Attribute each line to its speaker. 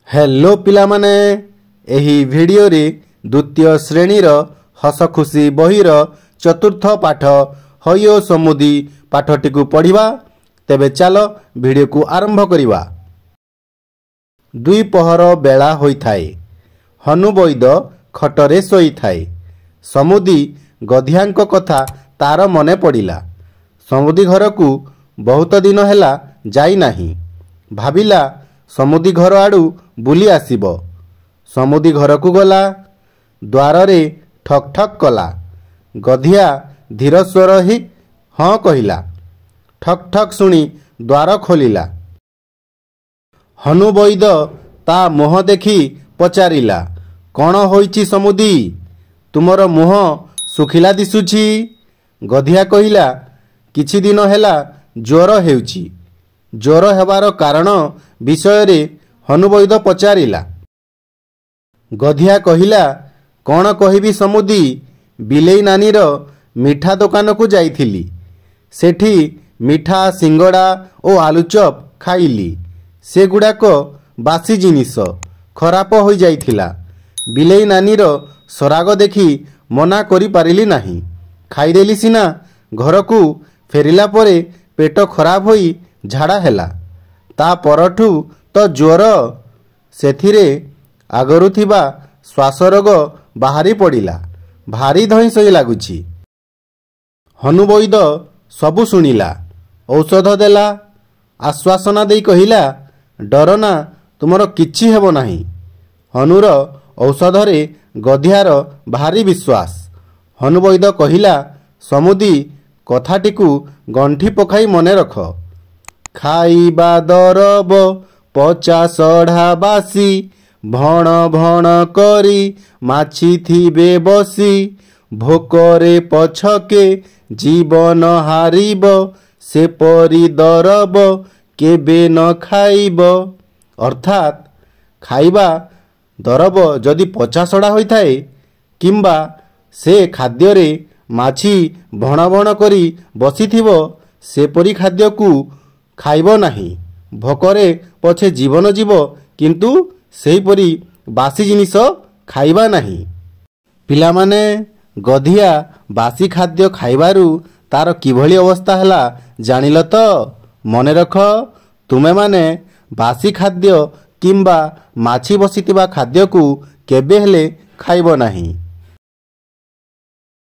Speaker 1: Hello पिलामाने एही video रे द्वितीय श्रेणी हस खुशी बहीर चतुर्थ पाठ हयो समुदी पाठटी को पढ़िबा। तेबे चल वीडियो को आरंभ करिबा। दुई पहर बेला होइथाए। हनु वैद खटरे शोइथाए। समुदी गधियांक कथा तार मने पड़िला। समुदी घर को बहुत दिन हैला जाई नाही। भाबिला समुदी घर आड़ू बुली आसिबो। समुदी घर को गला। द्वार रे ठक ठक कला। गधिया धीर स्वर ही हाँ कहिला। ठक ठक सुनी द्वार खोलिला। हनु वैद ता मुह देखी पचारिला, कौन होइछि समुदी, तुमर मुह सुखिला दिसुछि। गधिया कहिला, किछि दिन हैला ज्वर हेउछि। ज्वर हेबार कारण विषय रे हनु वैद पचारिला। गधिया कहिला, कौन कहिबी समुदी, बिलेई नानीर मिठा दुकान को जाइथिली। सेठी मिठा सिंगड़ा ओ आलुचप खाइली। से गुड़ाक बासी जिनिस खराप हो जाइथिला। बिलेई नानीर सराग देखी मना करि पारिली नाही। खाइदेली सिना, घर को फेरिला परे पेट खराब होई झाड़ा हेला। ता परठू तो ज्वर, सेथिरे आगरू थिबा श्वास रोग बाहरी पड़िला। भारी धई सही लगुछि। हनु वैद सबु सुनिला। औषध देला। आश्वासना देई कहिला, डरना, तुमर किछि हेबो नाही। हनुर औषधरे गधियार भारी विश्वास। हनु वैद कहिला, समुदी कथाटिकु गंठी पकाई मने रख। खाइबा दरब पचा सढ़ा बासी, भण भण करी माछि थिबे बसी। भोकरे पछके जीवन हारिब, से परी दरब केबे न खाइब। अर्थात खाइबा दरब जदि पचा सड़ा होइथाए किंबा से खाद्य रे माछि भण भण करी बसिथिबो, सेपरी खाद्य को खाइब नाही। भोकरे पछे जीवन जीव, किंतु सेहीपरी बासी जिनिस खाइबा नाही। पिलामाने गधिया बासी खाद्य खाइबारु तार किभली अवस्था हला जानिल तो? मने रख, तुमे माने बासी खाद्य किंबा माछि बसितिबा खाद्य को केबे हेले खाइब नाही।